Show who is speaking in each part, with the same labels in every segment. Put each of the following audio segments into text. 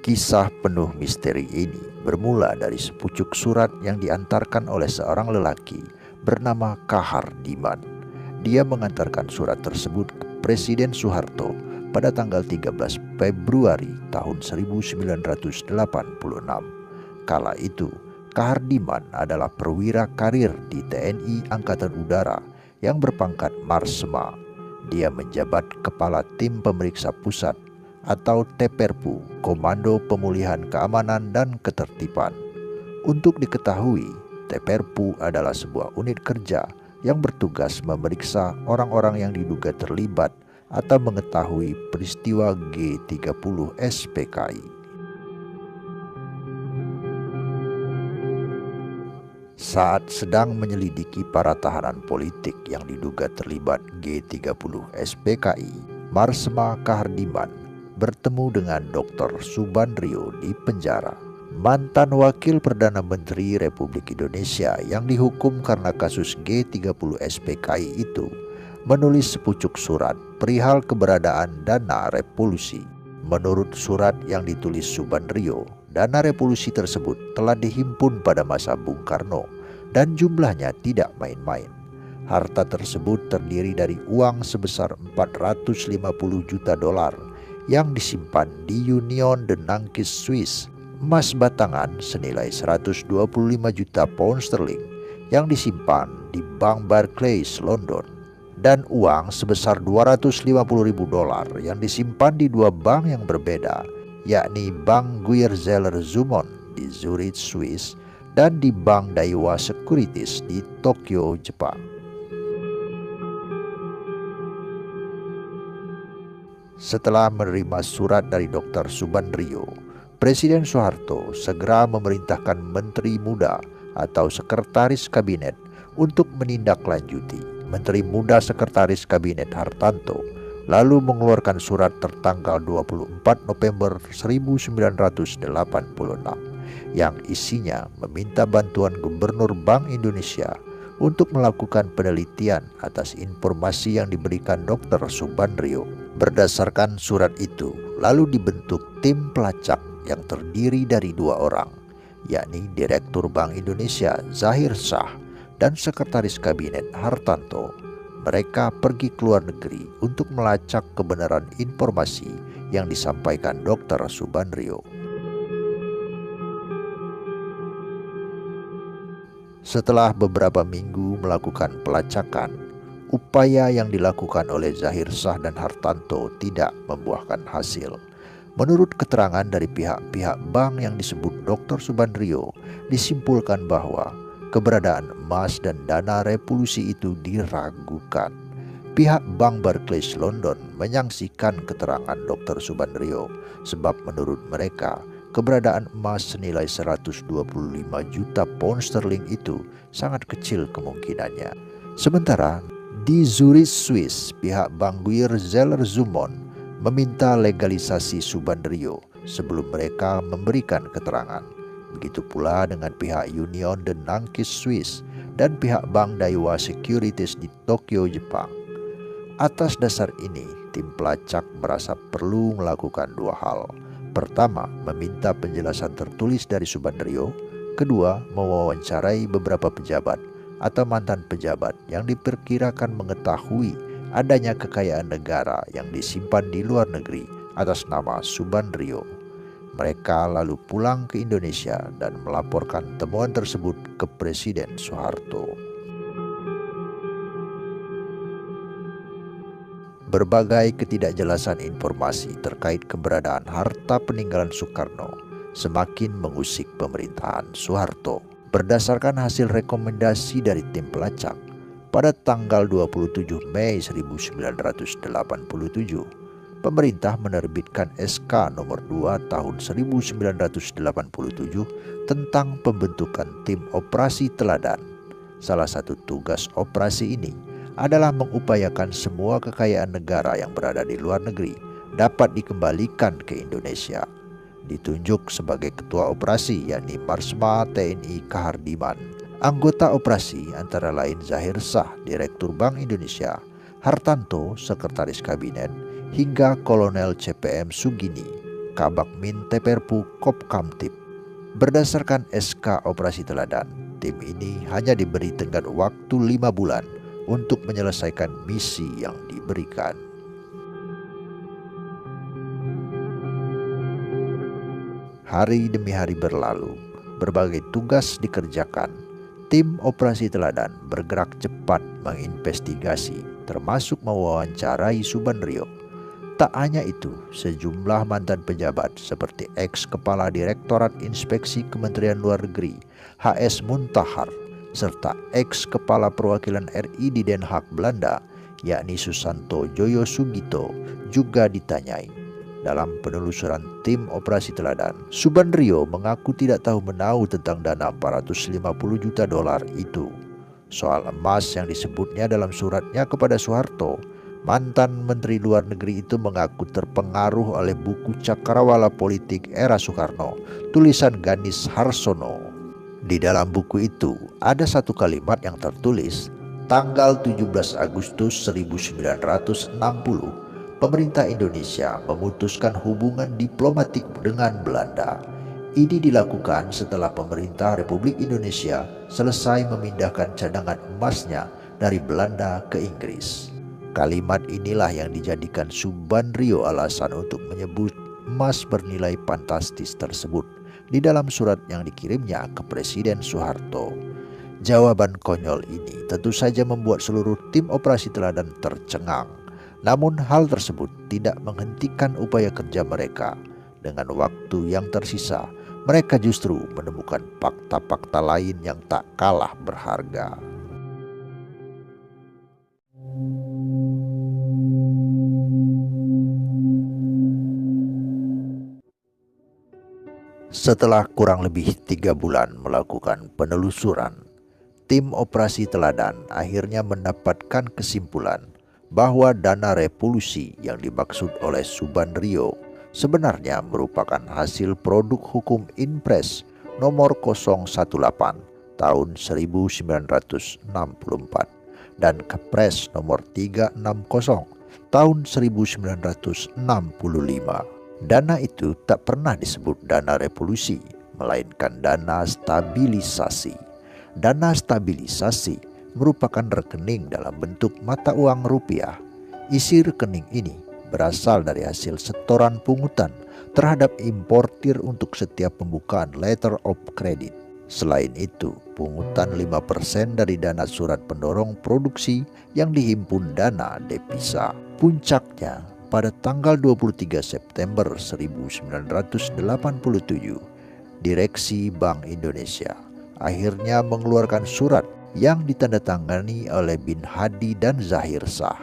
Speaker 1: Kisah penuh misteri ini bermula dari sepucuk surat yang diantarkan oleh seorang lelaki bernama Kahar Diman. Dia mengantarkan surat tersebut ke Presiden Soeharto pada tanggal 13 Februari tahun 1986. Kala itu, Kahar Diman adalah perwira karir di TNI Angkatan Udara yang berpangkat Marsma. Dia menjabat Kepala Tim Pemeriksa Pusat atau TPRPU, Komando Pemulihan Keamanan dan Ketertiban. Untuk diketahui, TPRPU adalah sebuah unit kerja yang bertugas memeriksa orang-orang yang diduga terlibat atau mengetahui peristiwa G30 SPKI. Saat sedang menyelidiki para tahanan politik yang diduga terlibat G30 SPKI, Marsma Kahar Diman bertemu dengan Dr. Subandrio di penjara. Mantan Wakil Perdana Menteri Republik Indonesia yang dihukum karena kasus G30 SPKI itu menulis sepucuk surat perihal keberadaan dana revolusi. Menurut surat yang ditulis Subandrio, dana revolusi tersebut telah dihimpun pada masa Bung Karno dan jumlahnya tidak main-main. Harta tersebut terdiri dari uang sebesar 450 juta dolar yang disimpan di Union de Nantes Swiss, emas batangan senilai 125 juta pound sterling yang disimpan di Bank Barclays London, dan uang sebesar 250 ribu dolar yang disimpan di dua bank yang berbeda, yakni Bank Guyer-Zeller Zumon di Zurich, Swiss, dan di Bank Daiwa Securities di Tokyo, Jepang. Setelah menerima surat dari Dr. Subandrio, Presiden Soeharto segera memerintahkan Menteri Muda atau Sekretaris Kabinet untuk menindaklanjuti. Menteri Muda Sekretaris Kabinet Hartanto lalu mengeluarkan surat tertanggal 24 November 1986 yang isinya meminta bantuan Gubernur Bank Indonesia untuk melakukan penelitian atas informasi yang diberikan Dr. Subandrio. Berdasarkan surat itu, lalu dibentuk tim pelacak yang terdiri dari dua orang, yakni Direktur Bank Indonesia Zahir Shah dan Sekretaris Kabinet Hartanto. Mereka pergi ke luar negeri untuk melacak kebenaran informasi yang disampaikan Dr. Subandrio. Setelah beberapa minggu melakukan pelacakan, upaya yang dilakukan oleh Zahir Shah dan Hartanto tidak membuahkan hasil. Menurut keterangan dari pihak-pihak bank yang disebut Dr. Subandrio, disimpulkan bahwa keberadaan emas dan dana revolusi itu diragukan. Pihak Bank Barclays London menyaksikan keterangan Dr. Subandrio sebab menurut mereka keberadaan emas senilai 125 juta pound sterling itu sangat kecil kemungkinannya. Sementara di Zurich, Swiss, pihak Bank Guyer-Zeller Zumon meminta legalisasi Subandrio sebelum mereka memberikan keterangan. Begitu pula dengan pihak Union de Nantes Swiss dan pihak Bank Daiwa Securities di Tokyo, Jepang. Atas dasar ini, tim pelacak merasa perlu melakukan dua hal. Pertama, meminta penjelasan tertulis dari Subandrio. Kedua, mewawancarai beberapa pejabat atau mantan pejabat yang diperkirakan mengetahui adanya kekayaan negara yang disimpan di luar negeri atas nama Subandrio. Mereka lalu pulang ke Indonesia dan melaporkan temuan tersebut ke Presiden Soeharto. Berbagai ketidakjelasan informasi terkait keberadaan harta peninggalan Soekarno semakin mengusik pemerintahan Soeharto. Berdasarkan hasil rekomendasi dari tim pelacak, pada tanggal 27 Mei 1987, pemerintah menerbitkan SK nomor 2 tahun 1987 tentang pembentukan tim operasi teladan. Salah satu tugas operasi ini adalah mengupayakan semua kekayaan negara yang berada di luar negeri dapat dikembalikan ke Indonesia. Ditunjuk sebagai ketua operasi yakni Marsma TNI Kahar Diman. Anggota operasi antara lain Zahir Shah, Direktur Bank Indonesia, Hartanto, Sekretaris Kabinet, hingga Kolonel CPM Sugini, Kabak Min Teperpu Kopkamtib. Berdasarkan SK Operasi Teladan, tim ini hanya diberi tenggat waktu 5 bulan untuk menyelesaikan misi yang diberikan. Hari demi hari berlalu, berbagai tugas dikerjakan. Tim Operasi Teladan bergerak cepat menginvestigasi, termasuk mewawancarai Subandrio. Tak hanya itu, sejumlah mantan pejabat seperti ex-kepala Direktorat Inspeksi Kementerian Luar Negeri HS Muntahar, serta ex-kepala perwakilan RI di Den Haag, Belanda, yakni Susanto Joyo Sugito, juga ditanyai. Dalam penelusuran tim Operasi Teladan, Subandrio mengaku tidak tahu menahu tentang dana 450 juta dolar itu. Soal emas yang disebutnya dalam suratnya kepada Soeharto, mantan Menteri Luar Negeri itu mengaku terpengaruh oleh buku Cakrawala Politik era Soekarno, tulisan Ganis Harsono. Di dalam buku itu ada satu kalimat yang tertulis, tanggal 17 Agustus 1960, pemerintah Indonesia memutuskan hubungan diplomatik dengan Belanda. Ini dilakukan setelah pemerintah Republik Indonesia selesai memindahkan cadangan emasnya dari Belanda ke Inggris. Kalimat inilah yang dijadikan Subandrio alasan untuk menyebut emas bernilai fantastis tersebut di dalam surat yang dikirimnya ke Presiden Soeharto. Jawaban konyol ini tentu saja membuat seluruh tim Operasi Teladan tercengang. Namun hal tersebut tidak menghentikan upaya kerja mereka. Dengan waktu yang tersisa, mereka justru menemukan fakta-fakta lain yang tak kalah berharga. Setelah kurang lebih 3 bulan melakukan penelusuran, tim Operasi Teladan akhirnya mendapatkan kesimpulan bahwa dana revolusi yang dimaksud oleh Subandrio sebenarnya merupakan hasil produk hukum Inpres nomor 018 tahun 1964 dan Kepres nomor 360 tahun 1965. Dana itu tak pernah disebut dana revolusi, melainkan dana stabilisasi. Dana stabilisasi merupakan rekening dalam bentuk mata uang rupiah. Isi rekening ini berasal dari hasil setoran pungutan terhadap importir untuk setiap pembukaan letter of credit. Selain itu, pungutan 5% dari dana surat pendorong produksi yang dihimpun dana devisa. Puncaknya, pada tanggal 23 September 1987, Direksi Bank Indonesia akhirnya mengeluarkan surat yang ditandatangani oleh Bin Hadi dan Zahir Shah.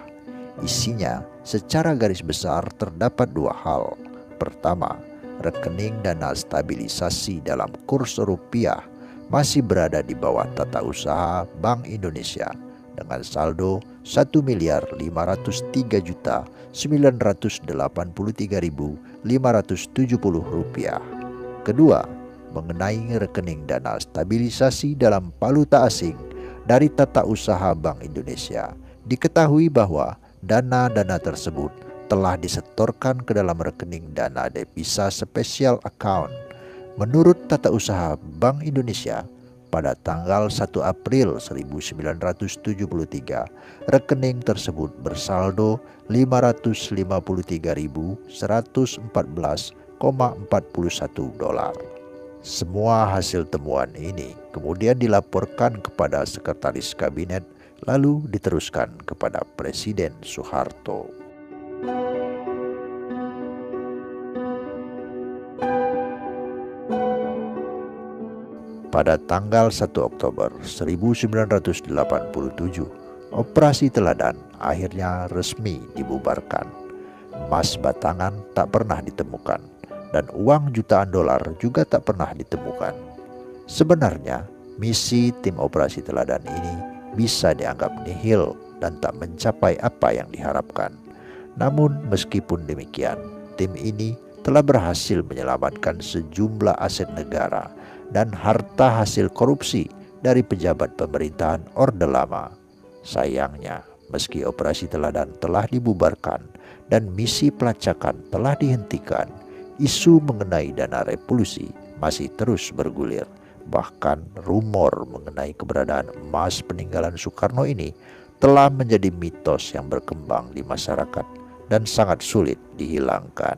Speaker 1: Isinya secara garis besar terdapat 2 hal. Pertama, rekening dana stabilisasi dalam kurs rupiah masih berada di bawah tata usaha Bank Indonesia dengan saldo Rp1.503.983.570. Kedua, mengenai rekening dana stabilisasi dalam valuta asing dari tata usaha Bank Indonesia, diketahui bahwa dana-dana tersebut telah disetorkan ke dalam rekening dana devisa special account. Menurut tata usaha Bank Indonesia, pada tanggal 1 April 1973, rekening tersebut bersaldo $553.114,41. Semua hasil temuan ini kemudian dilaporkan kepada Sekretaris Kabinet, lalu diteruskan kepada Presiden Soeharto. Pada tanggal 1 Oktober 1987, Operasi Teladan akhirnya resmi dibubarkan. Emas batangan tak pernah ditemukan, dan uang jutaan dolar juga tak pernah ditemukan. Sebenarnya, misi tim Operasi Teladan ini bisa dianggap nihil dan tak mencapai apa yang diharapkan. Namun meskipun demikian, tim ini telah berhasil menyelamatkan sejumlah aset negara dan harta hasil korupsi dari pejabat pemerintahan Orde Lama. Sayangnya, meski operasi teladan telah dibubarkan dan misi pelacakan telah dihentikan, isu mengenai dana revolusi masih terus bergulir. Bahkan rumor mengenai keberadaan emas peninggalan Soekarno ini telah menjadi mitos yang berkembang di masyarakat dan sangat sulit dihilangkan.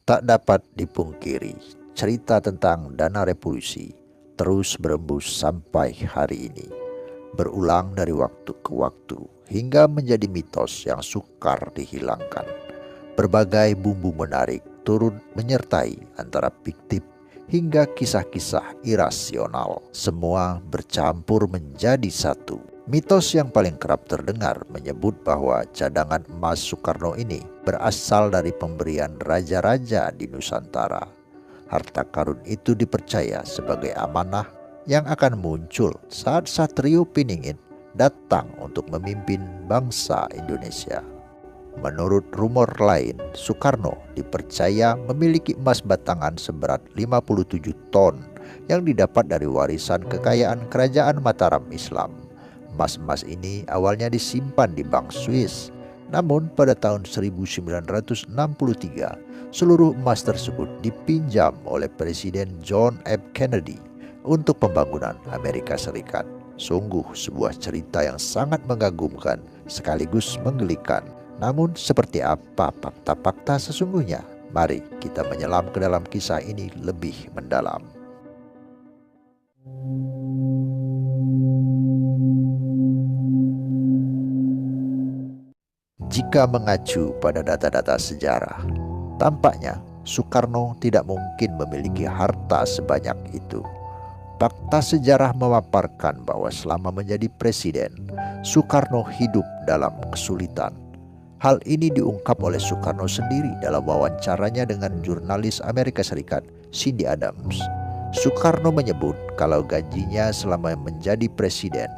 Speaker 1: Tak dapat dipungkiri, cerita tentang dana revolusi terus berembus sampai hari ini, berulang dari waktu ke waktu hingga menjadi mitos yang sukar dihilangkan. Berbagai bumbu menarik turut menyertai antara fiktif hingga kisah-kisah irasional, semua bercampur menjadi satu. Mitos yang paling kerap terdengar menyebut bahwa cadangan emas Soekarno ini berasal dari pemberian raja-raja di Nusantara. Harta karun itu dipercaya sebagai amanah yang akan muncul saat Satrio Piningit datang untuk memimpin bangsa Indonesia. Menurut rumor lain, Soekarno dipercaya memiliki emas batangan seberat 57 ton yang didapat dari warisan kekayaan kerajaan Mataram Islam. Emas-emas ini awalnya disimpan di Bank Swiss, namun pada tahun 1963 seluruh emas tersebut dipinjam oleh Presiden John F. Kennedy untuk pembangunan Amerika Serikat. Sungguh sebuah cerita yang sangat mengagumkan sekaligus menggelikan. Namun seperti apa fakta-fakta sesungguhnya? Mari kita menyelam ke dalam kisah ini lebih mendalam. Jika mengacu pada data-data sejarah, tampaknya Soekarno tidak mungkin memiliki harta sebanyak itu. Fakta sejarah memaparkan bahwa selama menjadi presiden, Soekarno hidup dalam kesulitan. Hal ini diungkap oleh Soekarno sendiri dalam wawancaranya dengan jurnalis Amerika Serikat, Cindy Adams. Soekarno menyebut kalau gajinya selama menjadi presiden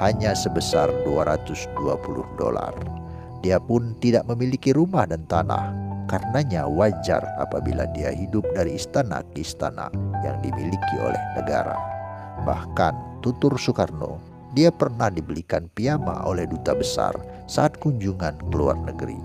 Speaker 1: hanya sebesar $220. Dia pun tidak memiliki rumah dan tanah, karenanya wajar apabila dia hidup dari istana ke istana yang dimiliki oleh negara. Bahkan tutur Soekarno, dia pernah dibelikan piyama oleh duta besar saat kunjungan ke luar negeri.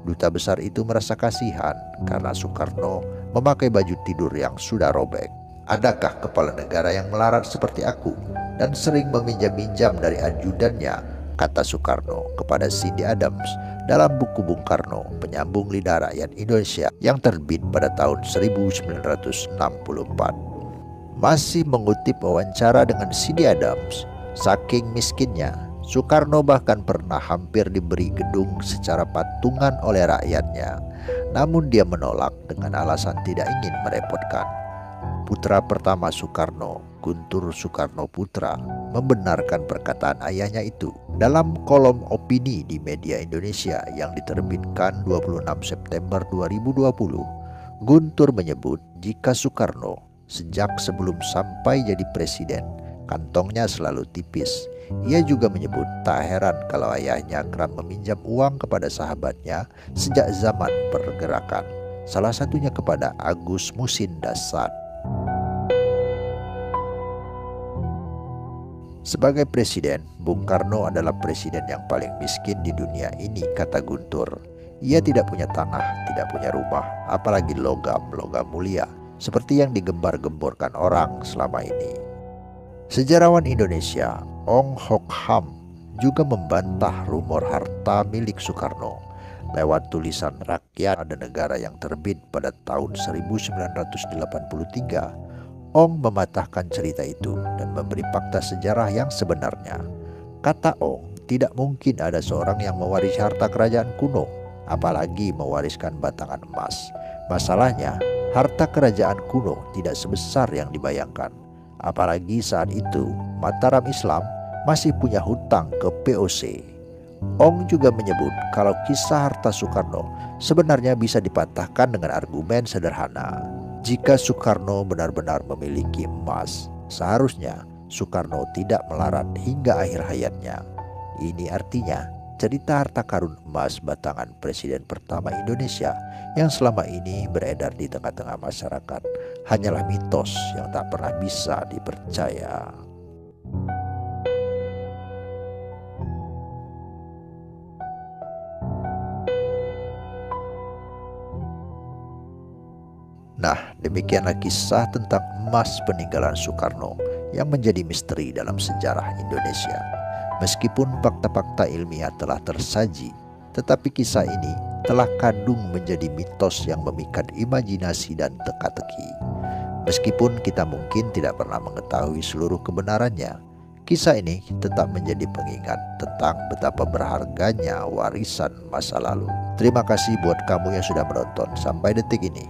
Speaker 1: Duta besar itu merasa kasihan karena Soekarno memakai baju tidur yang sudah robek. Adakah kepala negara yang melarat seperti aku dan sering meminjam-minjam dari ajudannya, kata Soekarno kepada Cindy Adams dalam buku Bung Karno, Penyambung Lidah Rakyat Indonesia yang terbit pada tahun 1964. Masih mengutip wawancara dengan Cindy Adams, saking miskinnya, Soekarno bahkan pernah hampir diberi gedung secara patungan oleh rakyatnya. Namun dia menolak dengan alasan tidak ingin merepotkan. Putra pertama Soekarno, Guntur Soekarno Putra, membenarkan perkataan ayahnya itu. Dalam kolom opini di media Indonesia yang diterbitkan 26 September 2020, Guntur menyebut jika Soekarno sejak sebelum sampai jadi presiden, kantongnya selalu tipis. Ia juga menyebut tak heran kalau ayahnya kerap meminjam uang kepada sahabatnya sejak zaman pergerakan, salah satunya kepada Agus Musin Dasar. Sebagai presiden, Bung Karno adalah presiden yang paling miskin di dunia ini, kata Guntur. Ia tidak punya tanah, tidak punya rumah, apalagi logam mulia, seperti yang digembar-gemborkan orang selama ini. Sejarawan Indonesia, Ong Hok Ham, juga membantah rumor harta milik Soekarno. Lewat tulisan Rakyat dan Negara yang terbit pada tahun 1983, Ong mematahkan cerita itu dan memberi fakta sejarah yang sebenarnya. Kata Ong, tidak mungkin ada seorang yang mewarisi harta kerajaan kuno, apalagi mewariskan batangan emas. Masalahnya, harta kerajaan kuno tidak sebesar yang dibayangkan. Apalagi saat itu, Mataram Islam masih punya hutang ke VOC. Ong juga menyebut kalau kisah harta Soekarno sebenarnya bisa dipatahkan dengan argumen sederhana. Jika Soekarno benar-benar memiliki emas, seharusnya Soekarno tidak melarat hingga akhir hayatnya. Ini artinya cerita harta karun emas batangan presiden pertama Indonesia yang selama ini beredar di tengah-tengah masyarakat hanyalah mitos yang tak pernah bisa dipercaya. Demikianlah kisah tentang emas peninggalan Soekarno yang menjadi misteri dalam sejarah Indonesia. Meskipun fakta-fakta ilmiah telah tersaji, tetapi kisah ini telah kadung menjadi mitos yang memikat imajinasi dan teka-teki. Meskipun kita mungkin tidak pernah mengetahui seluruh kebenarannya, kisah ini tetap menjadi pengingat tentang betapa berharganya warisan masa lalu. Terima kasih buat kamu yang sudah menonton sampai detik ini.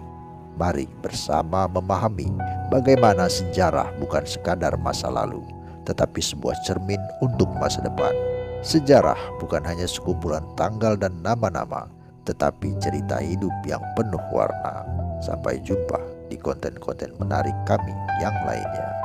Speaker 1: Mari bersama memahami bagaimana sejarah bukan sekadar masa lalu, tetapi sebuah cermin untuk masa depan. Sejarah bukan hanya sekumpulan tanggal dan nama-nama, tetapi cerita hidup yang penuh warna. Sampai jumpa di konten-konten menarik kami yang lainnya.